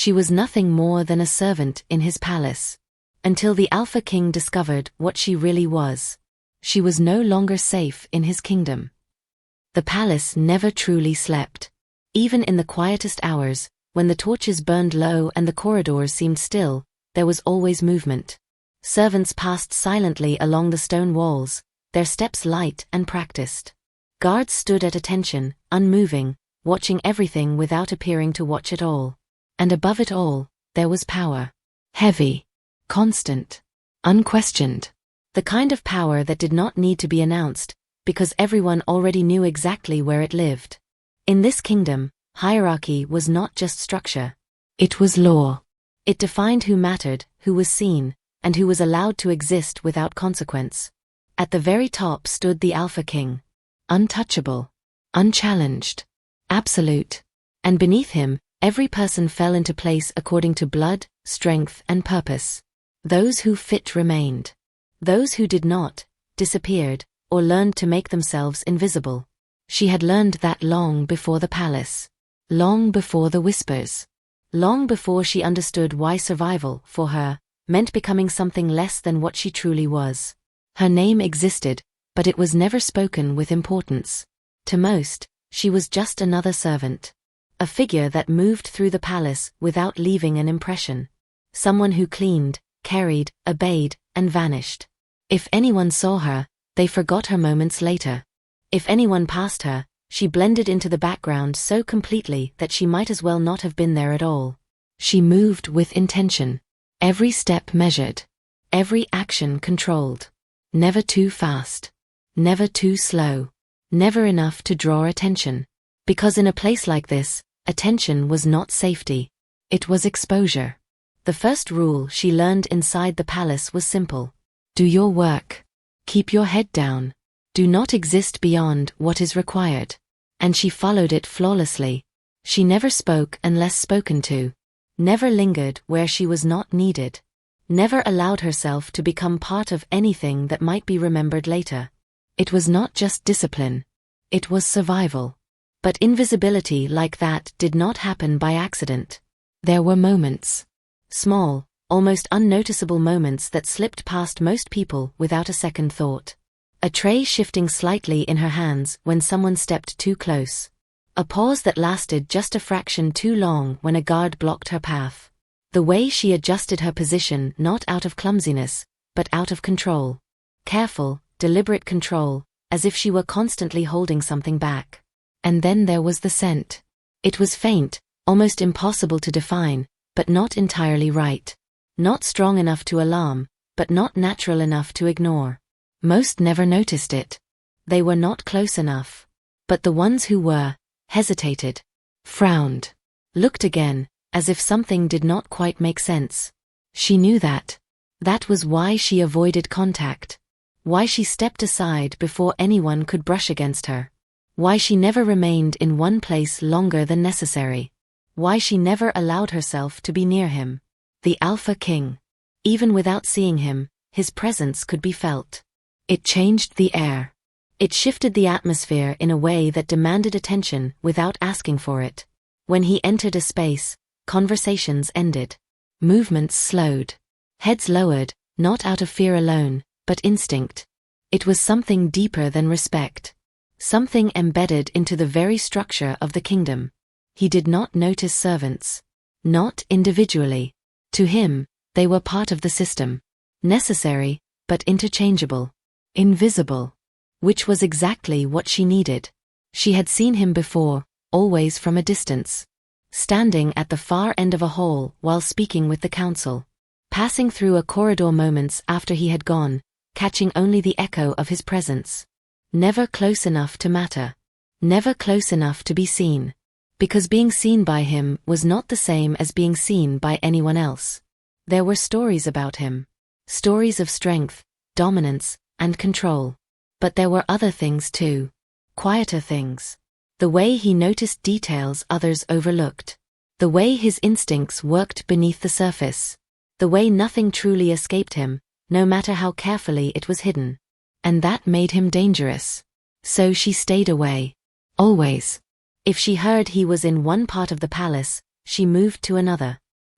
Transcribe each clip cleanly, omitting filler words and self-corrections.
She was nothing more than a servant in his palace. Until the Alpha King discovered what she really was. She was no longer safe in his kingdom. The palace never truly slept. Even in the quietest hours, when the torches burned low and the corridors seemed still, there was always movement. Servants passed silently along the stone walls, their steps light and practiced. Guards stood at attention, unmoving, watching everything without appearing to watch at all. And above it all, there was power. Heavy. Constant. Unquestioned. The kind of power that did not need to be announced, because everyone already knew exactly where it lived. In this kingdom, hierarchy was not just structure. It was law. It defined who mattered, who was seen, and who was allowed to exist without consequence. At the very top stood the Alpha King. Untouchable. Unchallenged. Absolute. And beneath him, every person fell into place according to blood, strength, and purpose. Those who fit remained. Those who did not, disappeared, or learned to make themselves invisible. She had learned that long before the palace. Long before the whispers. Long before she understood why survival, for her, meant becoming something less than what she truly was. Her name existed, but it was never spoken with importance. To most, she was just another servant. A figure that moved through the palace without leaving an impression. Someone who cleaned, carried, obeyed, and vanished. If anyone saw her, they forgot her moments later. If anyone passed her, she blended into the background so completely that she might as well not have been there at all. She moved with intention. Every step measured. Every action controlled. Never too fast. Never too slow. Never enough to draw attention. Because in a place like this, attention was not safety. It was exposure. The first rule she learned inside the palace was simple. Do your work. Keep your head down. Do not exist beyond what is required. And she followed it flawlessly. She never spoke unless spoken to. Never lingered where she was not needed. Never allowed herself to become part of anything that might be remembered later. It was not just discipline. It was survival. But invisibility like that did not happen by accident. There were moments. Small, almost unnoticeable moments that slipped past most people without a second thought. A tray shifting slightly in her hands when someone stepped too close. A pause that lasted just a fraction too long when a guard blocked her path. The way she adjusted her position not out of clumsiness, but out of control. Careful, deliberate control, as if she were constantly holding something back. And then there was the scent. It was faint, almost impossible to define, but not entirely right. Not strong enough to alarm, but not natural enough to ignore. Most never noticed it. They were not close enough. But the ones who were, hesitated. Frowned. Looked again, as if something did not quite make sense. She knew that. That was why she avoided contact. Why she stepped aside before anyone could brush against her. Why she never remained in one place longer than necessary. Why she never allowed herself to be near him. The Alpha King. Even without seeing him, his presence could be felt. It changed the air. It shifted the atmosphere in a way that demanded attention without asking for it. When he entered a space, conversations ended. Movements slowed. Heads lowered, not out of fear alone, but instinct. It was something deeper than respect. Something embedded into the very structure of the kingdom. He did not notice servants. Not individually. To him, they were part of the system. Necessary, but interchangeable. Invisible. Which was exactly what she needed. She had seen him before, always from a distance. Standing at the far end of a hall while speaking with the council. Passing through a corridor moments after he had gone, catching only the echo of his presence. Never close enough to matter. Never close enough to be seen. Because being seen by him was not the same as being seen by anyone else. There were stories about him. Stories of strength, dominance, and control. But there were other things too. Quieter things. The way he noticed details others overlooked. The way his instincts worked beneath the surface. The way nothing truly escaped him, no matter how carefully it was hidden. And that made him dangerous. So she stayed away. Always. If she heard he was in one part of the palace, she moved to another.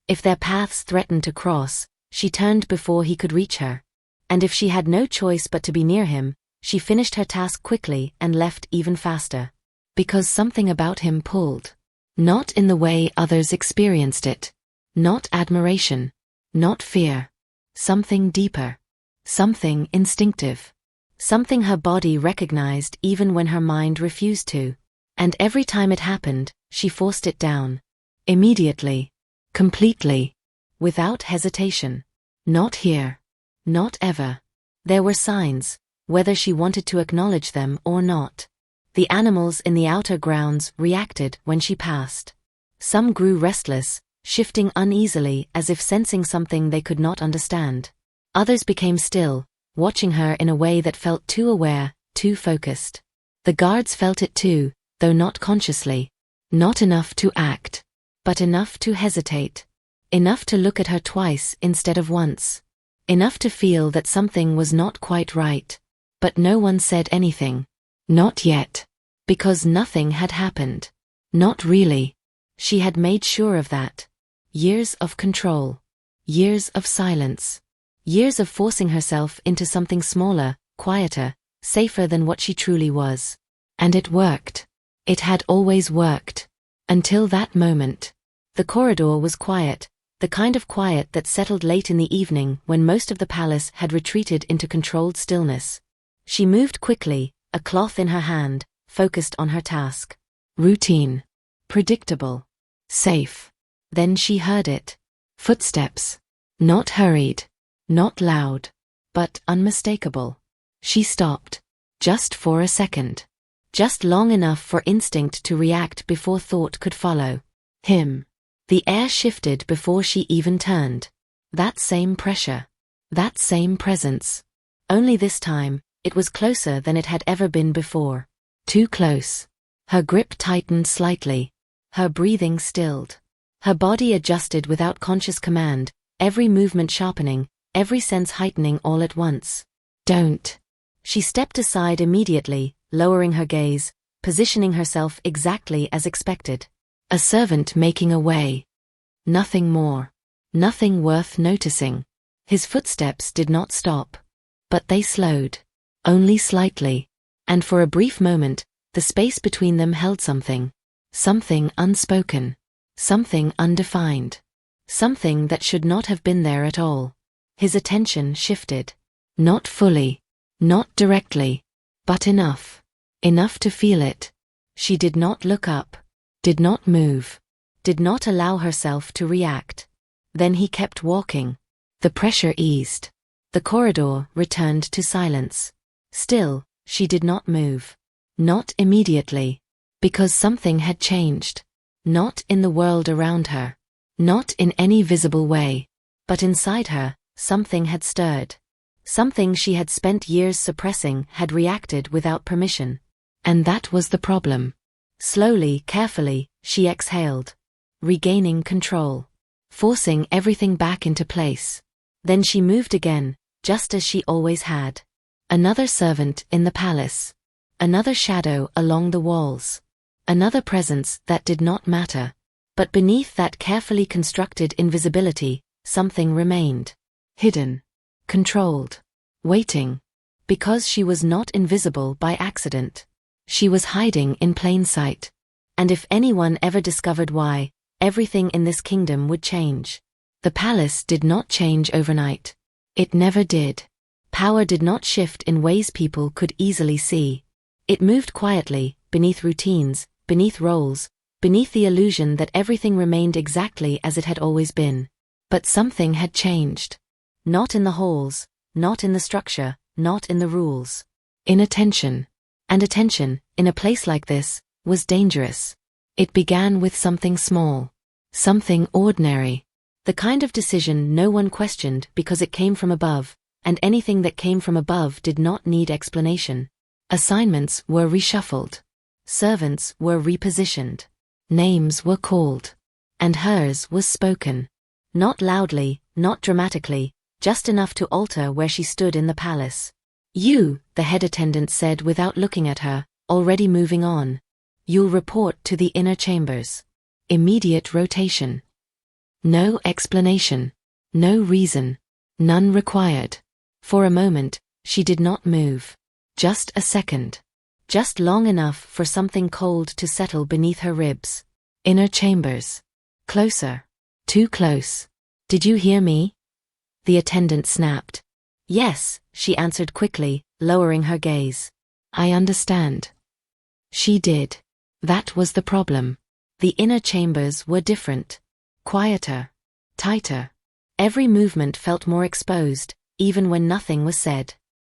If their paths threatened to cross, she turned before he could reach her. And if she had no choice but to be near him, she finished her task quickly and left even faster. Because something about him pulled. Not in the way others experienced it. Not admiration. Not fear. Something deeper. Something instinctive. Something her body recognized even when her mind refused to. And every time it happened, she forced it down. Immediately. Completely. Without hesitation. Not here. Not ever. There were signs, whether she wanted to acknowledge them or not. The animals in the outer grounds reacted when she passed. Some grew restless, shifting uneasily as if sensing something they could not understand. Others became still, watching her in a way that felt too aware, too focused. The guards felt it too, though not consciously. Not enough to act, but enough to hesitate. Enough to look at her twice instead of once. Enough to feel that something was not quite right. But no one said anything. Not yet. Because nothing had happened. Not really. She had made sure of that. Years of control. Years of silence. Years of forcing herself into something smaller, quieter, safer than what she truly was. And it worked. It had always worked. Until that moment. The corridor was quiet, the kind of quiet that settled late in the evening when most of the palace had retreated into controlled stillness. She moved quickly, a cloth in her hand, focused on her task. Routine. Predictable. Safe. Then she heard it. Footsteps. Not hurried. Not loud. But unmistakable. She stopped. Just for a second. Just long enough for instinct to react before thought could follow. Him. The air shifted before she even turned. That same pressure. That same presence. Only this time, it was closer than it had ever been before. Too close. Her grip tightened slightly. Her breathing stilled. Her body adjusted without conscious command, every movement sharpening, every sense heightening all at once. Don't. She stepped aside immediately, lowering her gaze, positioning herself exactly as expected. A servant making a way. Nothing more. Nothing worth noticing. His footsteps did not stop. But they slowed. Only slightly. And for a brief moment, the space between them held something. Something unspoken. Something undefined. Something that should not have been there at all. His attention shifted. Not fully. Not directly. But enough. Enough to feel it. She did not look up. Did not move. Did not allow herself to react. Then he kept walking. The pressure eased. The corridor returned to silence. Still, she did not move. Not immediately. Because something had changed. Not in the world around her. Not in any visible way. But inside her, something had stirred. Something she had spent years suppressing had reacted without permission. And that was the problem. Slowly, carefully, she exhaled. Regaining control. Forcing everything back into place. Then she moved again, just as she always had. Another servant in the palace. Another shadow along the walls. Another presence that did not matter. But beneath that carefully constructed invisibility, something remained. Hidden. Controlled. Waiting. Because she was not invisible by accident. She was hiding in plain sight. And if anyone ever discovered why, everything in this kingdom would change. The palace did not change overnight. It never did. Power did not shift in ways people could easily see. It moved quietly, beneath routines, beneath roles, beneath the illusion that everything remained exactly as it had always been. But something had changed. Not in the halls, not in the structure, not in the rules. In attention. And attention, in a place like this, was dangerous. It began with something small. Something ordinary. The kind of decision no one questioned because it came from above, and anything that came from above did not need explanation. Assignments were reshuffled. Servants were repositioned. Names were called. And hers was spoken. Not loudly, not dramatically, just enough to alter where she stood in the palace. You, the head attendant said without looking at her, already moving on. You'll report to the inner chambers. Immediate rotation. No explanation. No reason. None required. For a moment, she did not move. Just a second. Just long enough for something cold to settle beneath her ribs. Inner chambers. Closer. Too close. Did you hear me? The attendant snapped. Yes, she answered quickly, lowering her gaze. I understand. She did. That was the problem. The inner chambers were different. Quieter. Tighter. Every movement felt more exposed, even when nothing was said.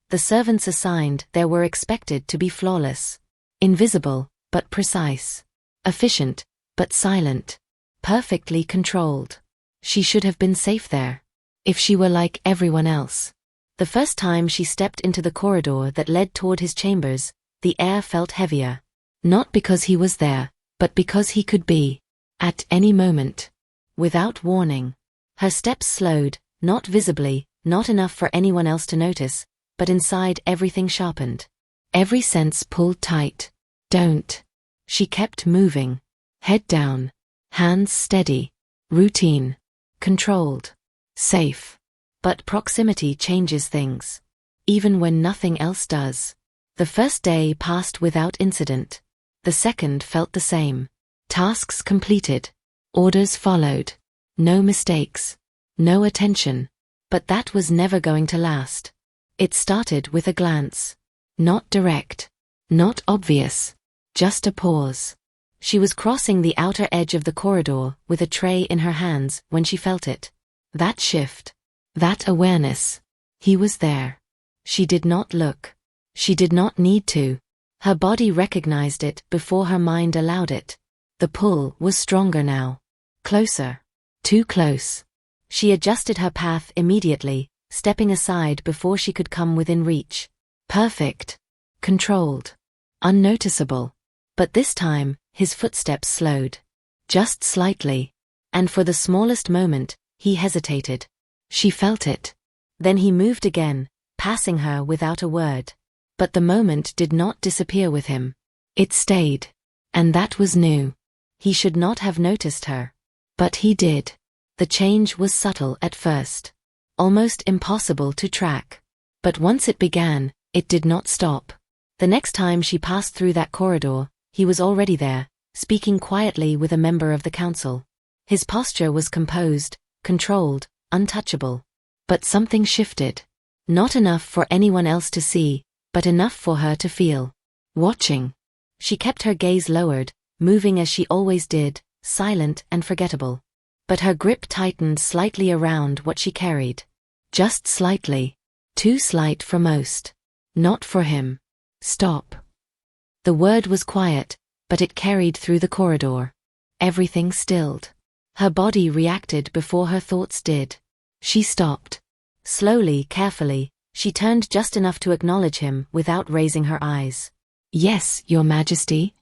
The servants assigned there were expected to be flawless. Invisible, but precise. Efficient, but silent. Perfectly controlled. She should have been safe there. If she were like everyone else. The first time she stepped into the corridor that led toward his chambers, the air felt heavier. Not because he was there, but because he could be. At any moment. Without warning. Her steps slowed, not visibly, not enough for anyone else to notice, but inside everything sharpened. Every sense pulled tight. Don't. She kept moving. Head down. Hands steady. Routine. Controlled. Safe. But proximity changes things. Even when nothing else does. The first day passed without incident. The second felt the same. Tasks completed. Orders followed. No mistakes. No attention. But that was never going to last. It started with a glance. Not direct. Not obvious. Just a pause. She was crossing the outer edge of the corridor with a tray in her hands when she felt it. That shift. That awareness. He was there. She did not look. She did not need to. Her body recognized it before her mind allowed it. The pull was stronger now. Closer. Too close. She adjusted her path immediately, stepping aside before she could come within reach. Perfect. Controlled. Unnoticeable. But this time, his footsteps slowed. Just slightly. And for the smallest moment, he hesitated. She felt it. Then he moved again, passing her without a word. But the moment did not disappear with him. It stayed. And that was new. He should not have noticed her. But he did. The change was subtle at first. Almost impossible to track. But once it began, it did not stop. The next time she passed through that corridor, he was already there, speaking quietly with a member of the council. His posture was composed, controlled, untouchable. But something shifted. Not enough for anyone else to see, but enough for her to feel. Watching. She kept her gaze lowered, moving as she always did, silent and forgettable. But her grip tightened slightly around what she carried. Just slightly. Too slight for most. Not for him. Stop. The word was quiet, but it carried through the corridor. Everything stilled. Her body reacted before her thoughts did. She stopped. Slowly, carefully, she turned just enough to acknowledge him without raising her eyes. Yes, Your Majesty.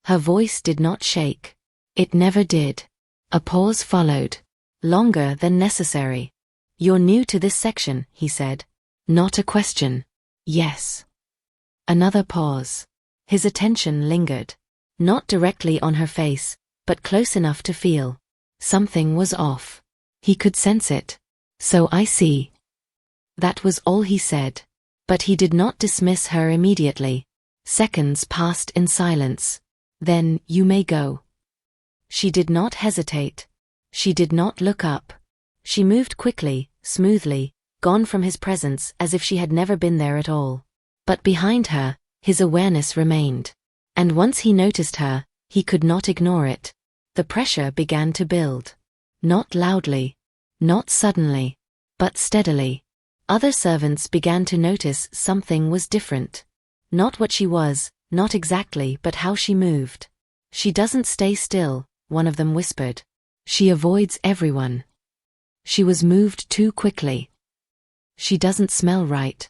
Her voice did not shake. It never did. A pause followed. Longer than necessary. You're new to this section, he said. Not a question. Yes. Another pause. His attention lingered. Not directly on her face, but close enough to feel. Something was off. He could sense it. So I see. That was all he said. But he did not dismiss her immediately. Seconds passed in silence. Then, you may go. She did not hesitate. She did not look up. She moved quickly, smoothly, gone from his presence as if she had never been there at all. But behind her, his awareness remained. And once he noticed her, he could not ignore it. The pressure began to build. Not loudly. Not suddenly. But steadily. Other servants began to notice something was different. Not what she was, not exactly, but how she moved. She doesn't stay still, one of them whispered. She avoids everyone. She was moved too quickly. She doesn't smell right.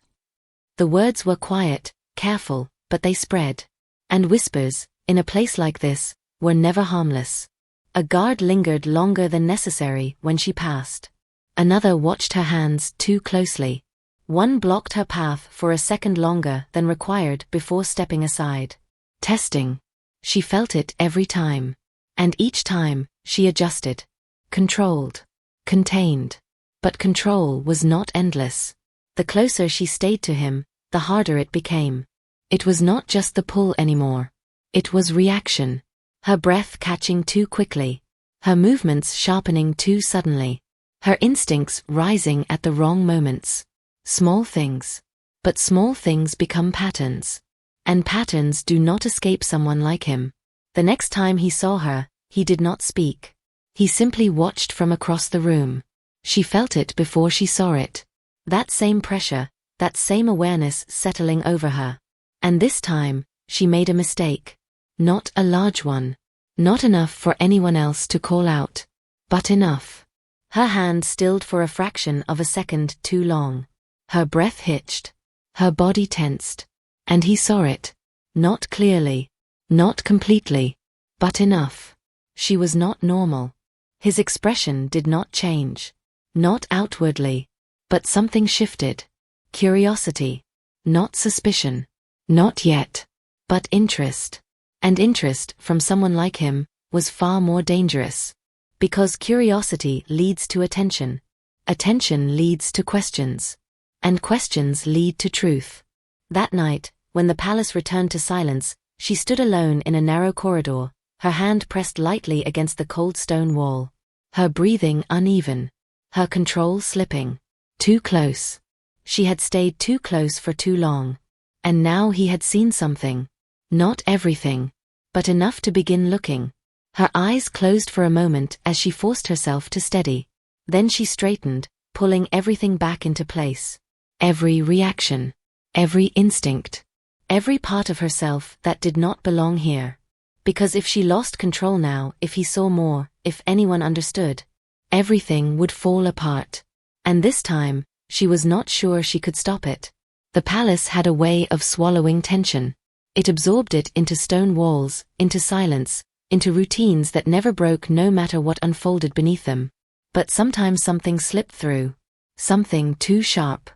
The words were quiet, careful, but they spread. And whispers, in a place like this, were never harmless. A guard lingered longer than necessary when she passed. Another watched her hands too closely. One blocked her path for a second longer than required before stepping aside. Testing. She felt it every time. And each time, she adjusted. controlled, contained. But control was not endless. The closer she stayed to him, the harder it became. It was not just the pull anymore. It was reaction. Her breath catching too quickly. Her movements sharpening too suddenly. Her instincts rising at the wrong moments. Small things. But small things become patterns. And patterns do not escape someone like him. The next time he saw her, he did not speak. He simply watched from across the room. She felt it before she saw it. That same pressure, that same awareness settling over her. And this time, she made a mistake. Not a large one. Not enough for anyone else to call out. But enough. Her hand stilled for a fraction of a second too long. Her breath hitched. Her body tensed. And he saw it. Not clearly. Not completely. But enough. She was not normal. His expression did not change. Not outwardly. But something shifted. Curiosity. Not suspicion. Not yet. But interest. And interest from someone like him was far more dangerous. Because curiosity leads to attention. Attention leads to questions. And questions lead to truth. That night, when the palace returned to silence, she stood alone in a narrow corridor, her hand pressed lightly against the cold stone wall. Her breathing uneven. Her control slipping. Too close. She had stayed too close for too long. And now he had seen something. Not everything. But enough to begin looking. Her eyes closed for a moment as she forced herself to steady. Then she straightened, pulling everything back into place. Every reaction. Every instinct. Every part of herself that did not belong here. Because if she lost control now, if he saw more, if anyone understood, everything would fall apart. And this time, she was not sure she could stop it. The palace had a way of swallowing tension. It absorbed it into stone walls, into silence, into routines that never broke no matter what unfolded beneath them. But sometimes something slipped through. Something too sharp.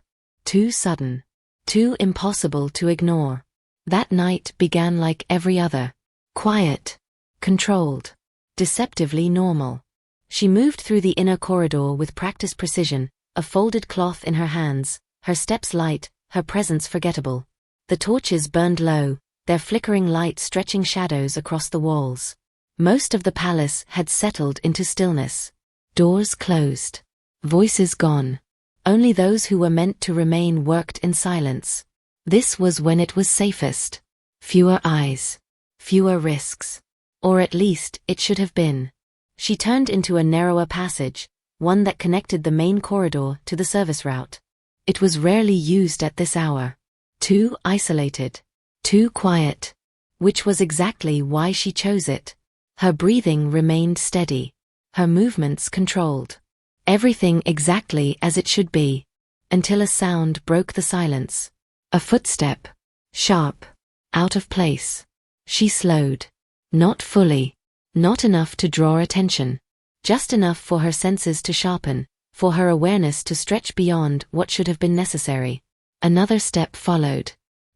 Too sudden. Too impossible to ignore. That night began like every other. Quiet. Controlled. Deceptively normal. She moved through the inner corridor with practiced precision, a folded cloth in her hands, her steps light, her presence forgettable. The torches burned low, their flickering light stretching shadows across the walls. Most of the palace had settled into stillness. Doors closed. Voices gone. Only those who were meant to remain worked in silence. This was when it was safest. Fewer eyes. Fewer risks. Or at least, it should have been. She turned into a narrower passage, one that connected the main corridor to the service route. It was rarely used at this hour. Too isolated. Too quiet. Which was exactly why she chose it. Her breathing remained steady. Her movements controlled. Everything exactly as it should be. Until a sound broke the silence. A footstep. Sharp. Out of place. She slowed. Not fully. Not enough to draw attention. Just enough for her senses to sharpen, for her awareness to stretch beyond what should have been necessary. Another step followed.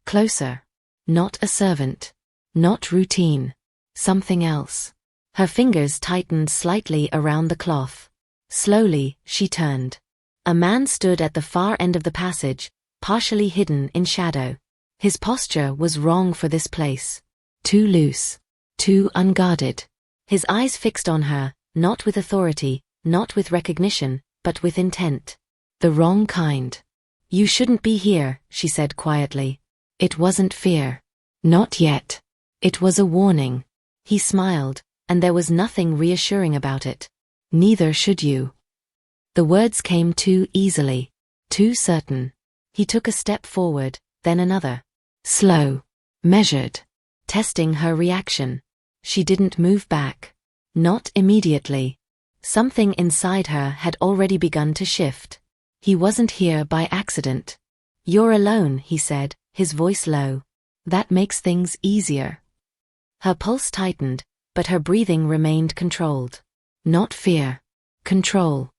Closer. Not a servant. Not routine. Something else. Her fingers tightened slightly around the cloth. Slowly, she turned. A man stood at the far end of the passage, partially hidden in shadow. His posture was wrong for this place. Too loose. Too unguarded. His eyes fixed on her, not with authority, not with recognition, but with intent. The wrong kind. You shouldn't be here, she said quietly. It wasn't fear. Not yet. It was a warning. He smiled, and there was nothing reassuring about it. Neither should you. The words came too easily. Too certain. He took a step forward, then another. Slow. Measured. Testing her reaction. She didn't move back. Not immediately. Something inside her had already begun to shift. He wasn't here by accident. You're alone, he said, his voice low. That makes things easier. Her pulse tightened, but her breathing remained controlled. Not fear. Control.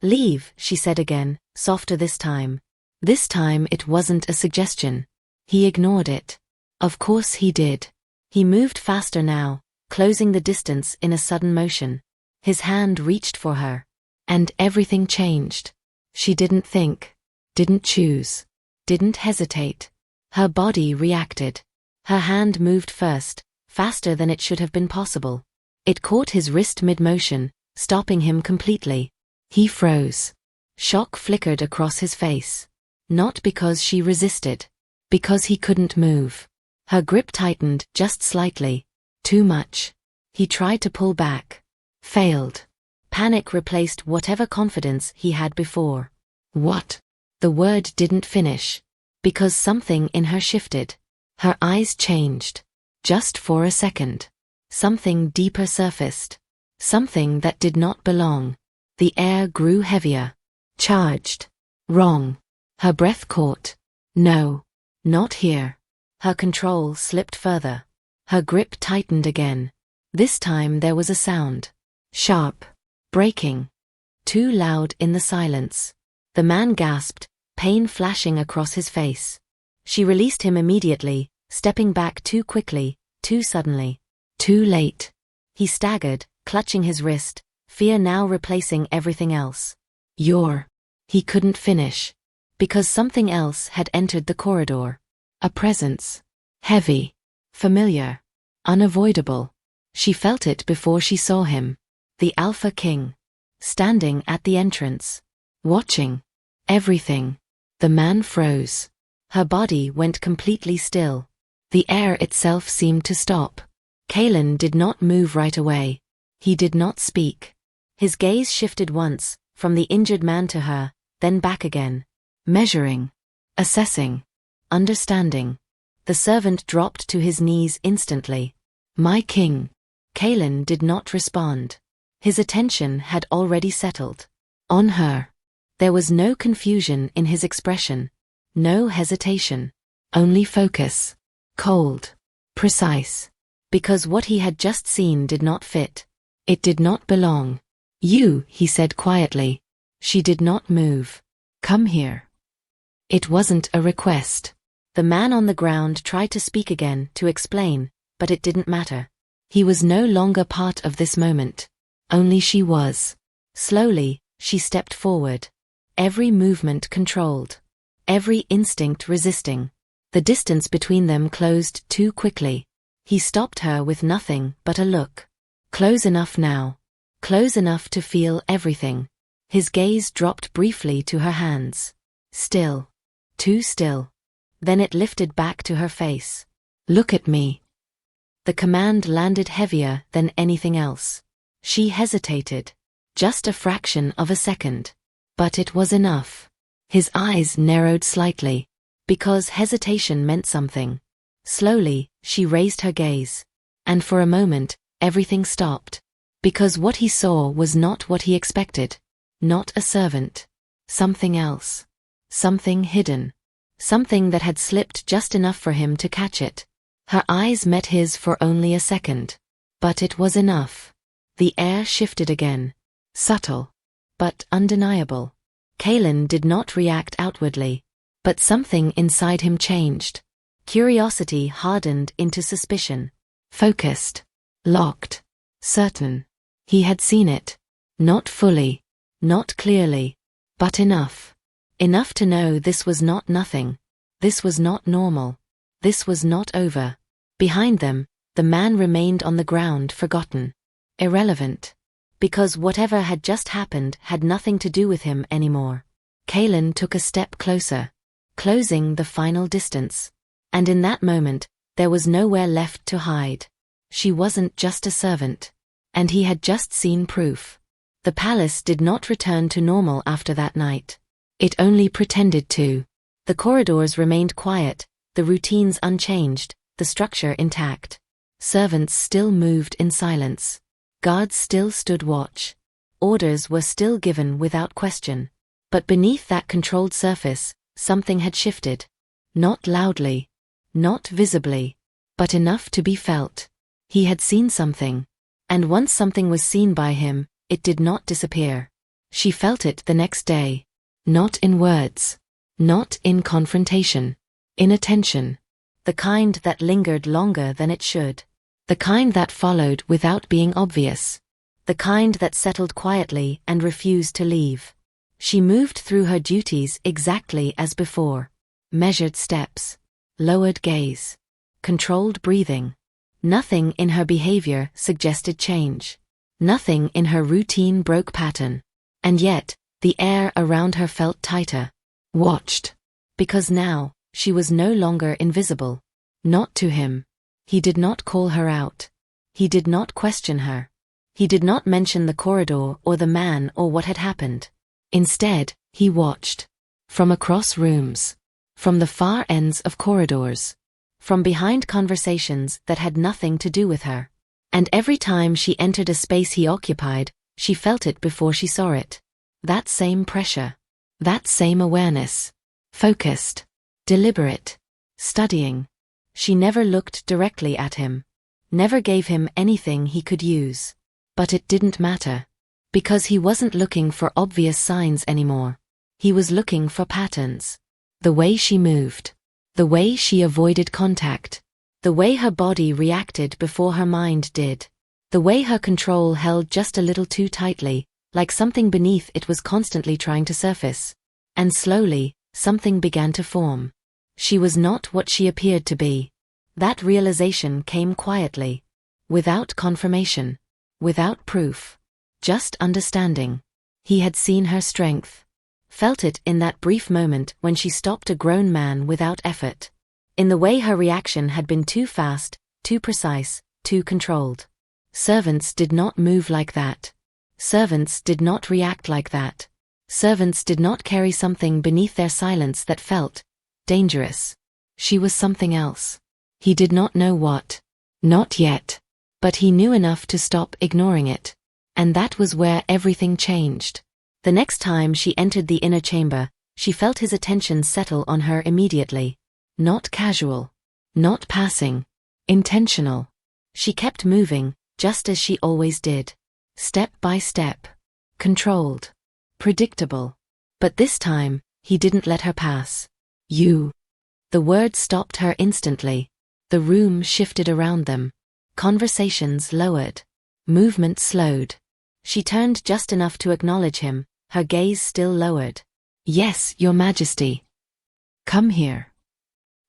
Leave, she said again, softer this time. This time it wasn't a suggestion. He ignored it. Of course he did. He moved faster now, closing the distance in a sudden motion. His hand reached for her. And everything changed. She didn't think, didn't choose, didn't hesitate. Her body reacted. Her hand moved first, faster than it should have been possible. It caught his wrist mid-motion, stopping him completely. He froze. Shock flickered across his face. Not because she resisted. Because he couldn't move. Her grip tightened just slightly. Too much. He tried to pull back. Failed. Panic replaced whatever confidence he had before. What? The word didn't finish. Because something in her shifted. Her eyes changed. Just for a second. Something deeper surfaced. Something that did not belong. The air grew heavier. Charged. Wrong. Her breath caught. No. Not here. Her control slipped further. Her grip tightened again. This time there was a sound. Sharp. Breaking. Too loud in the silence. The man gasped, pain flashing across his face. She released him immediately, stepping back too quickly, too suddenly. Too late. He staggered, clutching his wrist, fear now replacing everything else. He couldn't finish. Because something else had entered the corridor. A presence. Heavy. Familiar. Unavoidable. She felt it before she saw him. The Alpha King. Standing at the entrance. Watching. Everything. The man froze. Her body went completely still. The air itself seemed to stop. Kalen did not move right away. He did not speak. His gaze shifted once, from the injured man to her, then back again. Measuring. Assessing. Understanding. The servant dropped to his knees instantly. My king. Kalen did not respond. His attention had already settled. On her. There was no confusion in his expression. No hesitation. Only focus. Cold. Precise. Because what he had just seen did not fit. It did not belong. You, he said quietly. She did not move. Come here. It wasn't a request. The man on the ground tried to speak again, to explain, but it didn't matter. He was no longer part of this moment. Only she was. Slowly, she stepped forward. Every movement controlled. Every instinct resisting. The distance between them closed too quickly. He stopped her with nothing but a look. Close enough now. Close enough to feel everything. His gaze dropped briefly to her hands. Still. Too still. Then it lifted back to her face. Look at me. The command landed heavier than anything else. She hesitated. Just a fraction of a second. But it was enough. His eyes narrowed slightly. Because hesitation meant something. Slowly, she raised her gaze. And for a moment, everything stopped. Because what he saw was not what he expected. Not a servant. Something else. Something hidden. Something that had slipped just enough for him to catch it. Her eyes met his for only a second. But it was enough. The air shifted again. Subtle. But undeniable. Kalen did not react outwardly. But something inside him changed. Curiosity hardened into suspicion. Focused. Locked. Certain. He had seen it. Not fully. Not clearly. But enough. Enough to know this was not nothing. This was not normal. This was not over. Behind them, the man remained on the ground, forgotten. Irrelevant. Because whatever had just happened had nothing to do with him anymore. Kalen took a step closer. Closing the final distance. And in that moment, there was nowhere left to hide. She wasn't just a servant. And he had just seen proof. The palace did not return to normal after that night. It only pretended to. The corridors remained quiet, the routines unchanged, the structure intact. Servants still moved in silence. Guards still stood watch. Orders were still given without question. But beneath that controlled surface, something had shifted. Not loudly. Not visibly. But enough to be felt. He had seen something. And once something was seen by him, it did not disappear. She felt it the next day. Not in words. Not in confrontation. In attention. The kind that lingered longer than it should. The kind that followed without being obvious. the kind that settled quietly and refused to leave. She moved through her duties exactly as before. Measured steps, lowered gaze, controlled breathing. Nothing in her behavior suggested change. Nothing in her routine broke pattern. And yet, the air around her felt tighter. Watched. Because now, she was no longer invisible. Not to him. He did not call her out. He did not question her. He did not mention the corridor or the man or what had happened. Instead, he watched. From across rooms. From the far ends of corridors. From behind conversations that had nothing to do with her. And every time she entered a space he occupied, she felt it before she saw it. That same pressure. That same awareness. Focused. Deliberate. Studying. She never looked directly at him. Never gave him anything he could use. But it didn't matter. Because he wasn't looking for obvious signs anymore. He was looking for patterns. The way she moved. The way she avoided contact. The way her body reacted before her mind did. The way her control held just a little too tightly, like something beneath it was constantly trying to surface. And slowly, something began to form. She was not what she appeared to be. That realization came quietly. Without confirmation. Without proof. Just understanding. He had seen her strength. Felt it in that brief moment when she stopped a grown man without effort. In the way her reaction had been too fast, too precise, too controlled. Servants did not move like that. Servants did not react like that. Servants did not carry something beneath their silence that felt dangerous. She was something else. He did not know what. Not yet. But he knew enough to stop ignoring it. And that was where everything changed. The next time she entered the inner chamber, she felt his attention settle on her immediately. Not casual. Not passing. Intentional. She kept moving, just as she always did. Step by step. Controlled. Predictable. But this time, he didn't let her pass. You. The word stopped her instantly. The room shifted around them. Conversations lowered. Movement slowed. She turned just enough to acknowledge him, her gaze still lowered. Yes, Your Majesty. Come here.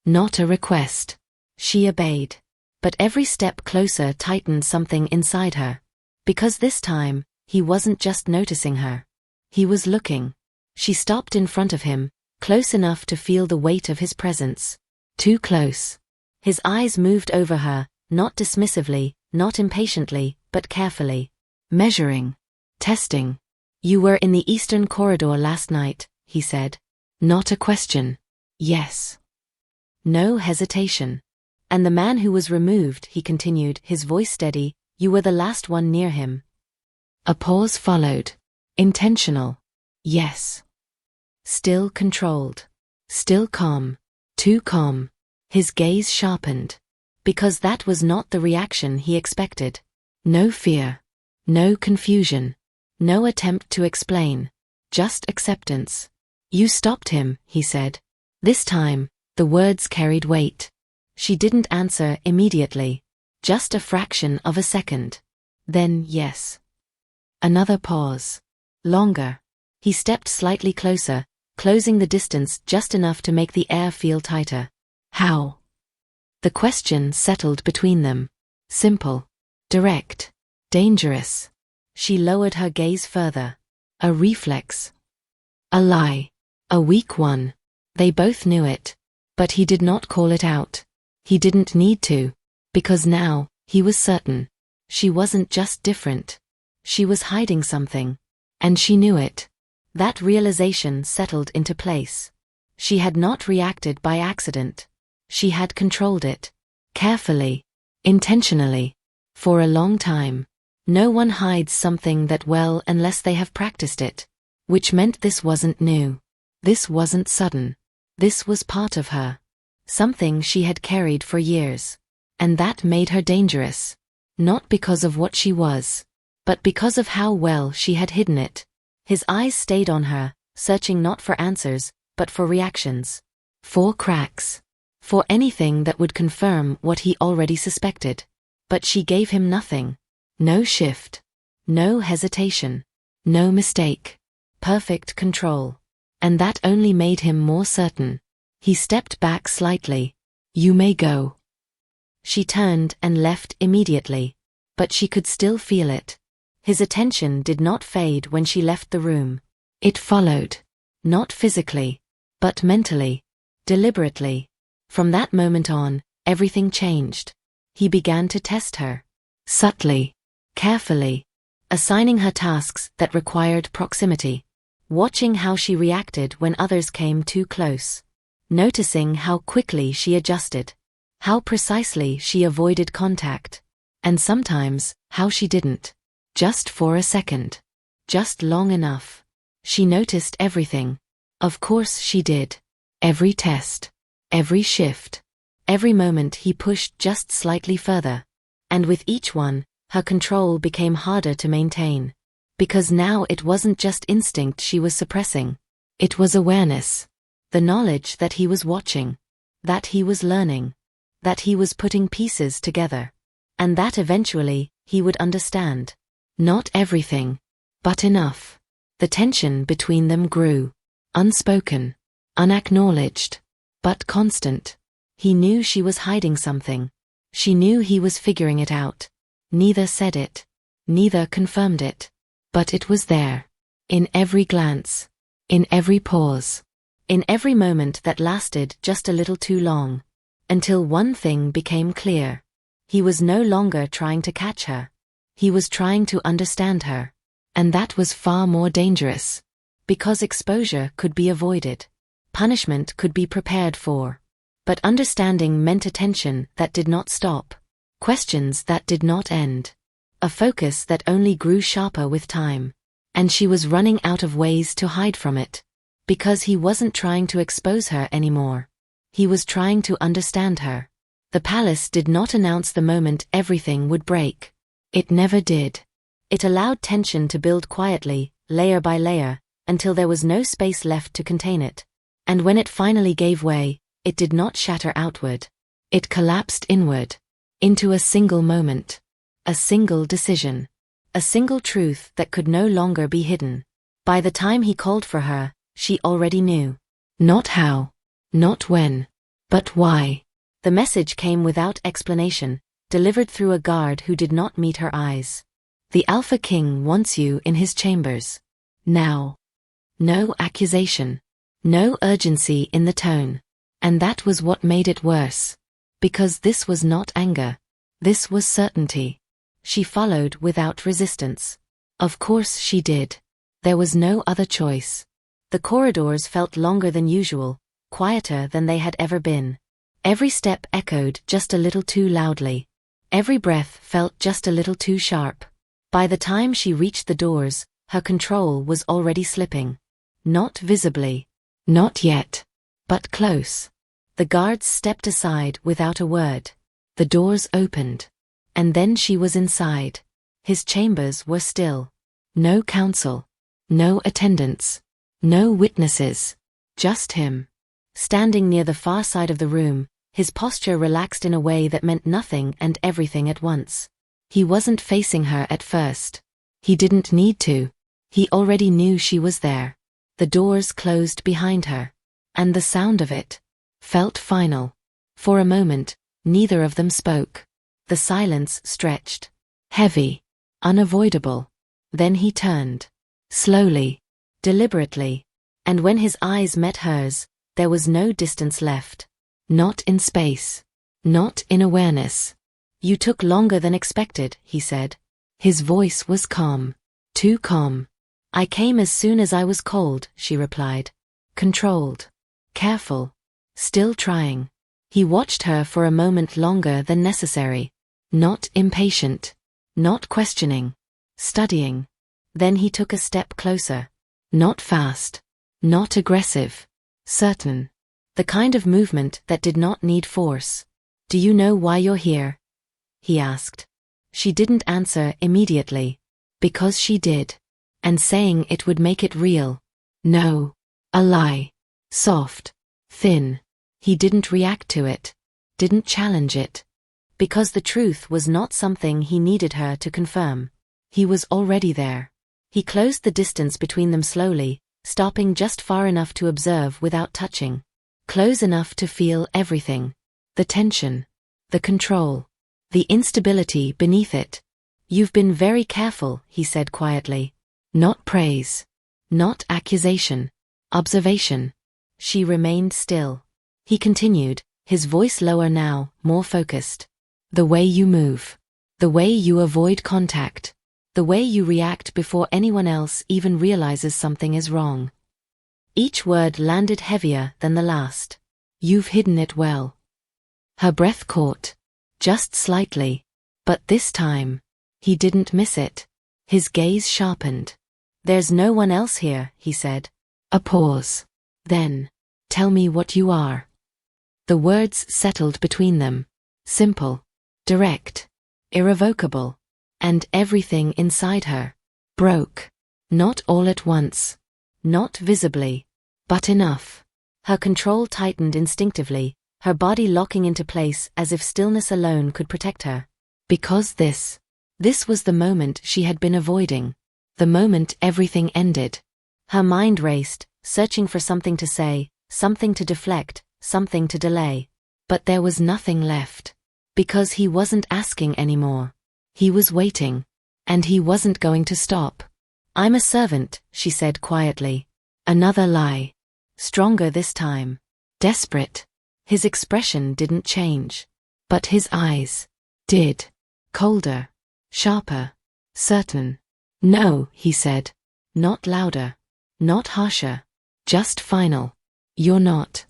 Not a request. She obeyed. But every step closer tightened something inside her. Because this time, he wasn't just noticing her. He was looking. She stopped in front of him, close enough to feel the weight of his presence. Too close. His eyes moved over her, not dismissively, not impatiently, but carefully. Measuring. Testing. You were in the eastern corridor last night, he said. Not a question. Yes. No hesitation. And the man who was removed, he continued, his voice steady, you were the last one near him. A pause followed. Intentional. Yes. Still controlled. Still calm. Too calm. His gaze sharpened. Because that was not the reaction he expected. No fear. No confusion. No attempt to explain. Just acceptance. You stopped him, he said. This time, the words carried weight. She didn't answer immediately. Just a fraction of a second. Then yes. Another pause. Longer. He stepped slightly closer, closing the distance just enough to make the air feel tighter. How? The question settled between them. Simple. Direct. Dangerous. She lowered her gaze further. A reflex. A lie. A weak one. They both knew it. But he did not call it out. He didn't need to. Because now, he was certain. She wasn't just different. She was hiding something. And she knew it. That realization settled into place. She had not reacted by accident. She had controlled it. Carefully. Intentionally. For a long time. No one hides something that well unless they have practiced it. Which meant this wasn't new. This wasn't sudden. This was part of her. Something she had carried for years. And that made her dangerous. Not because of what she was. But because of how well she had hidden it. His eyes stayed on her, searching not for answers, but for reactions. For cracks. For anything that would confirm what he already suspected. But she gave him nothing. No shift. No hesitation. No mistake. Perfect control. And that only made him more certain. He stepped back slightly. "You may go." She turned and left immediately. But she could still feel it. His attention did not fade when she left the room. It followed. Not physically, but mentally. Deliberately. From that moment on, everything changed. He began to test her. Subtly. Carefully. Assigning her tasks that required proximity. Watching how she reacted when others came too close. Noticing how quickly she adjusted. How precisely she avoided contact. And sometimes, how she didn't. Just for a second. Just long enough. She noticed everything. Of course she did. Every test. Every shift. Every moment he pushed just slightly further. And with each one, her control became harder to maintain. Because now it wasn't just instinct she was suppressing. It was awareness. The knowledge that he was watching. That he was learning. That he was putting pieces together. And that eventually, he would understand. Not everything. But enough. The tension between them grew. Unspoken. Unacknowledged. But constant. He knew she was hiding something. She knew he was figuring it out. Neither said it. Neither confirmed it. But it was there. In every glance. In every pause. In every moment that lasted just a little too long. Until one thing became clear. He was no longer trying to catch her. He was trying to understand her. And that was far more dangerous. Because exposure could be avoided. Punishment could be prepared for. But understanding meant attention that did not stop. Questions that did not end. A focus that only grew sharper with time. And she was running out of ways to hide from it. Because he wasn't trying to expose her anymore. He was trying to understand her. The palace did not announce the moment everything would break. It never did. It allowed tension to build quietly, layer by layer, until there was no space left to contain it. And when it finally gave way, it did not shatter outward. It collapsed inward. Into a single moment. A single decision. A single truth that could no longer be hidden. By the time he called for her, she already knew. Not how. Not when. But why. The message came without explanation, delivered through a guard who did not meet her eyes. The Alpha King wants you in his chambers. Now. No accusation. No urgency in the tone. And that was what made it worse. Because this was not anger. This was certainty. She followed without resistance. Of course she did. There was no other choice. The corridors felt longer than usual, quieter than they had ever been. Every step echoed just a little too loudly. Every breath felt just a little too sharp. By the time she reached the doors, her control was already slipping. Not visibly. Not yet. But close. The guards stepped aside without a word. The doors opened. And then she was inside. His chambers were still. No counsel. No attendants. No witnesses. Just him. Standing near the far side of the room, his posture relaxed in a way that meant nothing and everything at once. He wasn't facing her at first. He didn't need to. He already knew she was there. The doors closed behind her. And the sound of it felt final. For a moment, neither of them spoke. The silence stretched. Heavy. Unavoidable. Then he turned. Slowly. Deliberately. And when his eyes met hers, there was no distance left. Not in space. Not in awareness. You took longer than expected, he said. His voice was calm. Too calm. I came as soon as I was called, she replied. Controlled. Careful. Still trying. He watched her for a moment longer than necessary. Not impatient. Not questioning. Studying. Then he took a step closer. Not fast. Not aggressive. Certain. The kind of movement that did not need force. Do you know why you're here? He asked. She didn't answer immediately. Because she did. And saying it would make it real. No. A lie. Soft. Thin. He didn't react to it. Didn't challenge it. Because the truth was not something he needed her to confirm. He was already there. He closed the distance between them slowly, stopping just far enough to observe without touching. Close enough to feel everything. The tension. The control. The instability beneath it. "You've been very careful," he said quietly. Not praise. Not accusation. Observation. She remained still. He continued, his voice lower now, more focused. "The way you move. The way you avoid contact. The way you react before anyone else even realizes something is wrong." Each word landed heavier than the last. "You've hidden it well." Her breath caught. Just slightly. But this time, he didn't miss it. His gaze sharpened. "There's no one else here," he said. A pause. Then, "Tell me what you are." The words settled between them. Simple. Direct. Irrevocable. And everything inside her broke. Not all at once. Not visibly. But enough. Her control tightened instinctively, her body locking into place as if stillness alone could protect her. Because this was the moment she had been avoiding. The moment everything ended. Her mind raced, searching for something to say, something to deflect, something to delay. But there was nothing left. Because he wasn't asking anymore. He was waiting. And he wasn't going to stop. "I'm a servant," she said quietly. Another lie. Stronger this time. Desperate. His expression didn't change. But his eyes did. Colder. Sharper. Certain. "No," he said. Not louder. Not harsher. Just final. "You're not."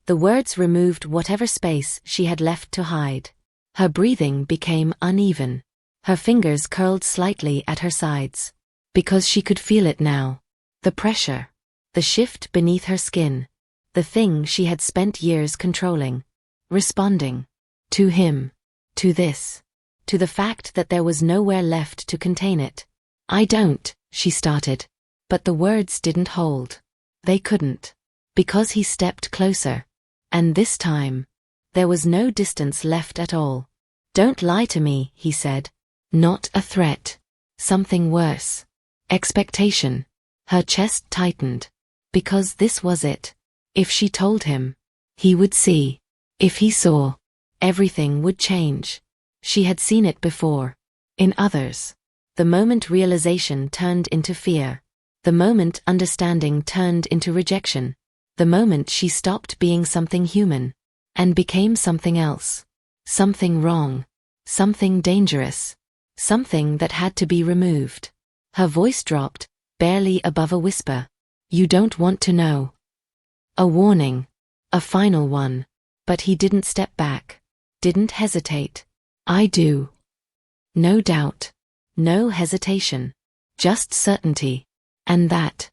The words removed whatever space she had left to hide. Her breathing became uneven. Her fingers curled slightly at her sides. Because she could feel it now. The pressure. The shift beneath her skin. The thing she had spent years controlling. Responding. To him. To this. To the fact that there was nowhere left to contain it. "I don't," she started. But the words didn't hold. They couldn't. Because he stepped closer. And this time, there was no distance left at all. "Don't lie to me," he said. Not a threat. Something worse. Expectation. Her chest tightened. Because this was it. If she told him, he would see. If he saw, everything would change. She had seen it before. In others. The moment realization turned into fear. The moment understanding turned into rejection. The moment she stopped being something human. And became something else. Something wrong. Something dangerous. Something that had to be removed. Her voice dropped, barely above a whisper. "You don't want to know." A warning. A final one. But he didn't step back. Didn't hesitate. "I do." No doubt. No hesitation. Just certainty. And that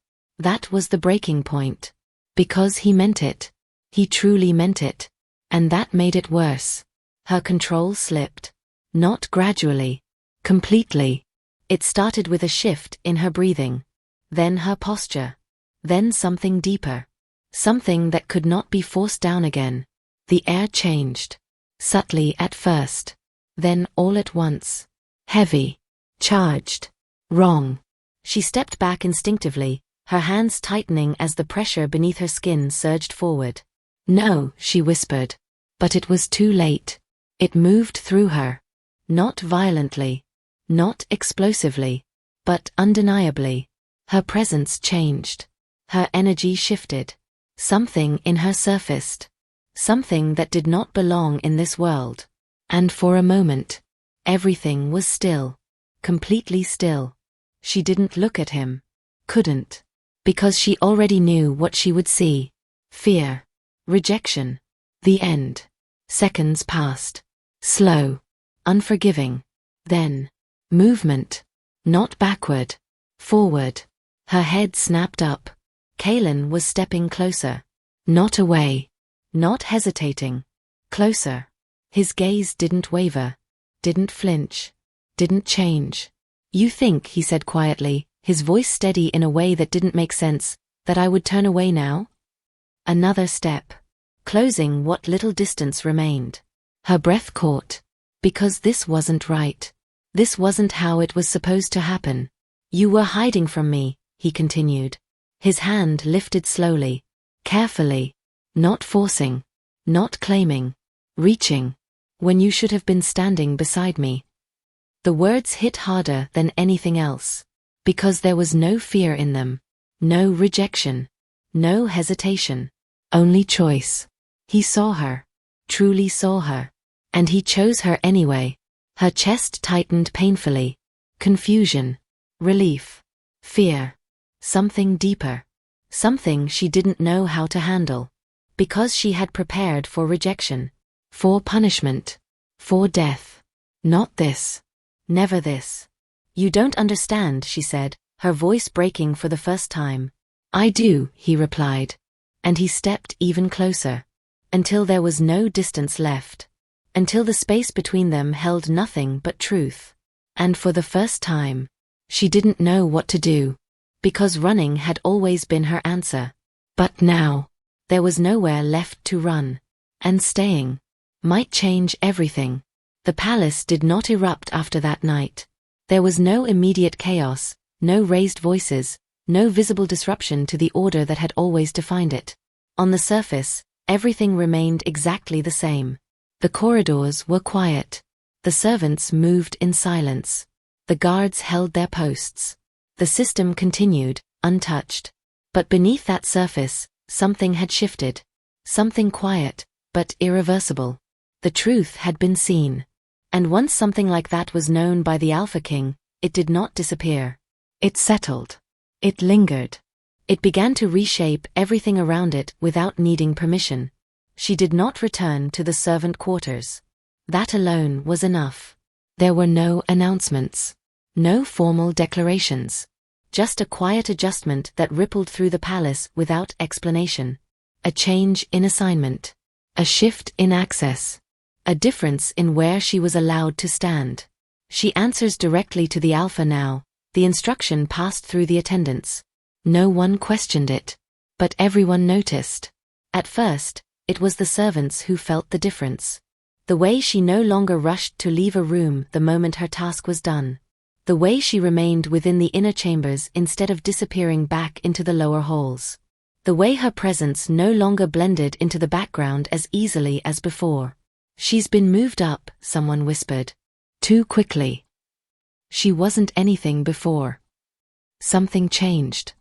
was the breaking point. Because he meant it. He truly meant it. And that made it worse. Her control slipped. Not gradually. Completely. It started with a shift in her breathing. Then her posture. Then something deeper. Something that could not be forced down again. The air changed. Subtly at first. Then all at once. Heavy. Charged. Wrong. She stepped back instinctively, her hands tightening as the pressure beneath her skin surged forward. "No," she whispered. But it was too late. It moved through her. Not violently. Not explosively. But undeniably. Her presence changed. Her energy shifted. Something in her surfaced. Something that did not belong in this world. And for a moment, everything was still. Completely still. She didn't look at him. Couldn't. Because she already knew what she would see. Fear. Rejection. The end. Seconds passed. Slow. Unforgiving. Then. Movement. Not backward. Forward. Her head snapped up. Kaelin was stepping closer. Not away. Not hesitating. Closer. His gaze didn't waver. Didn't flinch. Didn't change. "You think," he said quietly, his voice steady in a way that didn't make sense, "that I would turn away now?" Another step. Closing what little distance remained. Her breath caught. Because this wasn't right. This wasn't how it was supposed to happen. You were hiding from me, he continued. His hand lifted slowly, carefully, not forcing, not claiming, reaching, when you should have been standing beside me. The words hit harder than anything else, because there was no fear in them, no rejection, no hesitation, only choice. He saw her, truly saw her, and he chose her anyway. Her chest tightened painfully. Confusion, relief, fear, something deeper, something she didn't know how to handle, because she had prepared for rejection, for punishment, for death. Not this. Never this. You don't understand, she said, her voice breaking for the first time. I do, he replied. And he stepped even closer, until there was no distance left, until the space between them held nothing but truth. And for the first time, she didn't know what to do, because running had always been her answer. But now, there was nowhere left to run, and staying might change everything. The palace did not erupt after that night. There was no immediate chaos, no raised voices, no visible disruption to the order that had always defined it. On the surface, everything remained exactly the same. The corridors were quiet. The servants moved in silence. The guards held their posts. The system continued, untouched. But beneath that surface, something had shifted. Something quiet, but irreversible. The truth had been seen. And once something like that was known by the Alpha King, it did not disappear. It settled. It lingered. It began to reshape everything around it without needing permission. She did not return to the servant quarters. That alone was enough. There were no announcements. No formal declarations. Just a quiet adjustment that rippled through the palace without explanation. A change in assignment. A shift in access. A difference in where she was allowed to stand. She answers directly to the Alpha now. The instruction passed through the attendants. No one questioned it. But everyone noticed. At first, it was the servants who felt the difference. The way she no longer rushed to leave a room the moment her task was done. The way she remained within the inner chambers instead of disappearing back into the lower halls. The way her presence no longer blended into the background as easily as before. She's been moved up, someone whispered. Too quickly. She wasn't anything before. Something changed.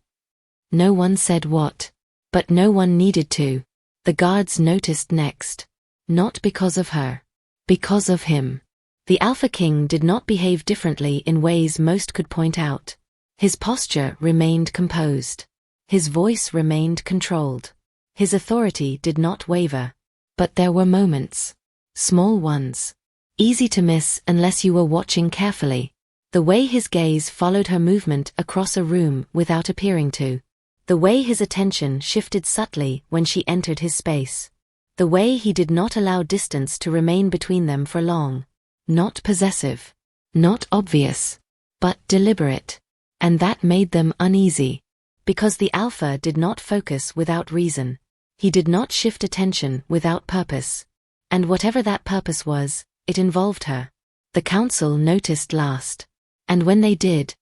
No one said what. But no one needed to. The guards noticed next. Not because of her. Because of him. The Alpha King did not behave differently in ways most could point out. His posture remained composed. His voice remained controlled. His authority did not waver. But there were moments. Small ones. Easy to miss unless you were watching carefully. The way his gaze followed her movement across a room without appearing to. The way his attention shifted subtly when she entered his space. The way he did not allow distance to remain between them for long. Not possessive. Not obvious. But deliberate. And that made them uneasy. Because the Alpha did not focus without reason. He did not shift attention without purpose. And whatever that purpose was, it involved her. The council noticed last. And when they did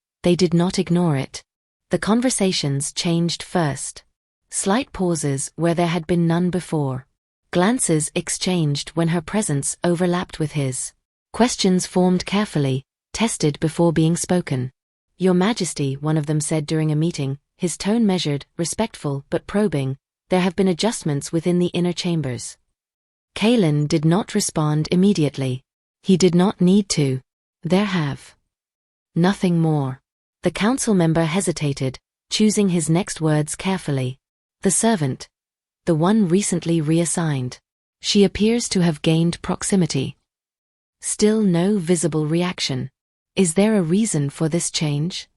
not ignore it. The conversations changed first. Slight pauses where there had been none before. Glances exchanged when her presence overlapped with his. Questions formed carefully, tested before being spoken. Your Majesty, one of them said during a meeting, his tone measured, respectful but probing. There have been adjustments within the inner chambers. Kalen did not respond immediately. He did not need to. There have. Nothing more. The council member hesitated, choosing his next words carefully. The servant. The one recently reassigned. She appears to have gained proximity. Still no visible reaction. Is there a reason for this change?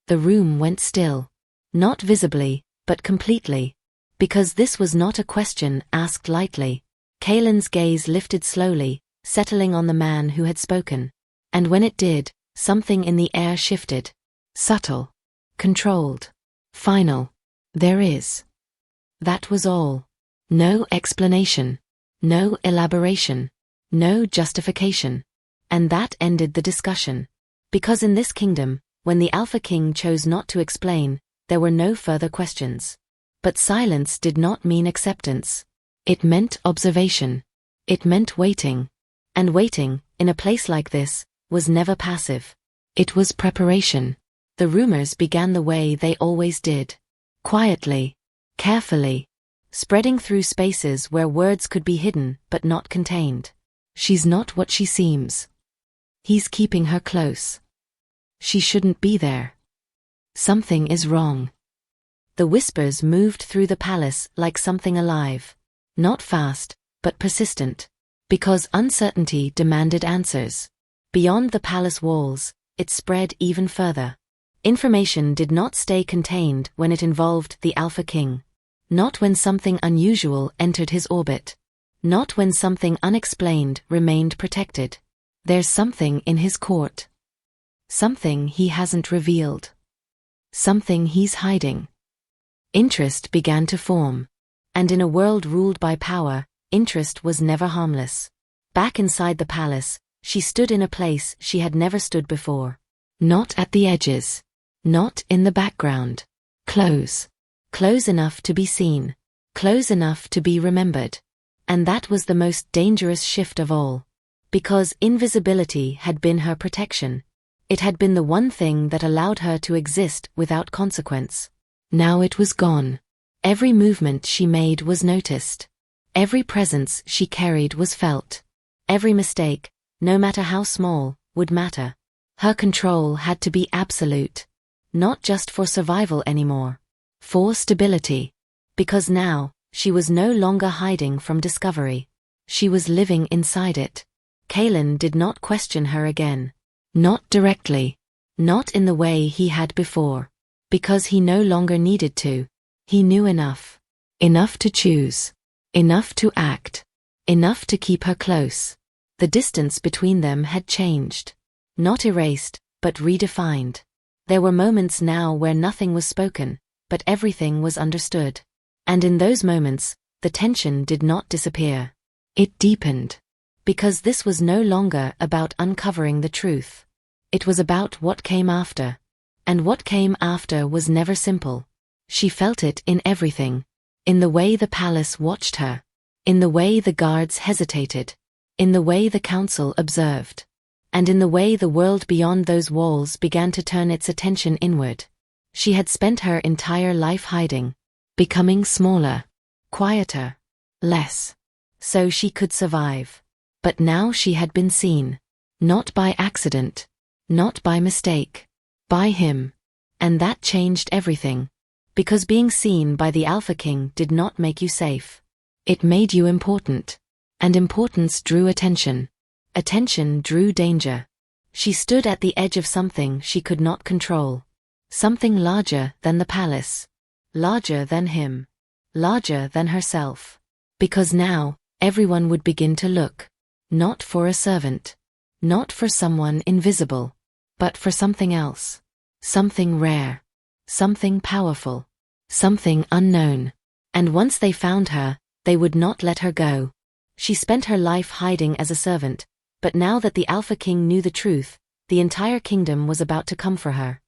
The room went still. Not visibly, but completely. Because this was not a question asked lightly. Kalen's gaze lifted slowly, settling on the man who had spoken. And when it did, something in the air shifted. Subtle. Controlled. Final. There is. That was all. No explanation. No elaboration. No justification. And that ended the discussion. Because in this kingdom, when the Alpha King chose not to explain, there were no further questions. But silence did not mean acceptance. It meant observation. It meant waiting. And waiting, in a place like this, was never passive. It was preparation. The rumors began the way they always did. Quietly. Carefully. Spreading through spaces where words could be hidden but not contained. She's not what she seems. He's keeping her close. She shouldn't be there. Something is wrong. The whispers moved through the palace like something alive. Not fast, but persistent. Because uncertainty demanded answers. Beyond the palace walls, it spread even further. Information did not stay contained when it involved the Alpha King. Not when something unusual entered his orbit. Not when something unexplained remained protected. There's something in his court. Something he hasn't revealed. Something he's hiding. Interest began to form. And in a world ruled by power, interest was never harmless. Back inside the palace, she stood in a place she had never stood before. Not at the edges. Not in the background. Close. Close enough to be seen. Close enough to be remembered. And that was the most dangerous shift of all. Because invisibility had been her protection. It had been the one thing that allowed her to exist without consequence. Now it was gone. Every movement she made was noticed. Every presence she carried was felt. Every mistake, no matter how small, would matter. Her control had to be absolute. Not just for survival anymore. For stability. Because now, she was no longer hiding from discovery. She was living inside it. Kalen did not question her again. Not directly. Not in the way he had before. Because he no longer needed to. He knew enough. Enough to choose. Enough to act. Enough to keep her close. The distance between them had changed. Not erased, but redefined. There were moments now where nothing was spoken, but everything was understood. And in those moments, the tension did not disappear. It deepened. Because this was no longer about uncovering the truth. It was about what came after. And what came after was never simple. She felt it in everything. In the way the palace watched her. In the way the guards hesitated. In the way the council observed. And in the way the world beyond those walls began to turn its attention inward. She had spent her entire life hiding. Becoming smaller. Quieter. Less. So she could survive. But now she had been seen. Not by accident. Not by mistake. By him. And that changed everything. Because being seen by the Alpha King did not make you safe. It made you important. And importance drew attention. Attention drew danger. She stood at the edge of something she could not control. Something larger than the palace. Larger than him. Larger than herself. Because now, everyone would begin to look. Not for a servant. Not for someone invisible. But for something else. Something rare. Something powerful. Something unknown. And once they found her, they would not let her go. She spent her life hiding as a servant, but now that the Alpha King knew the truth, the entire kingdom was about to come for her.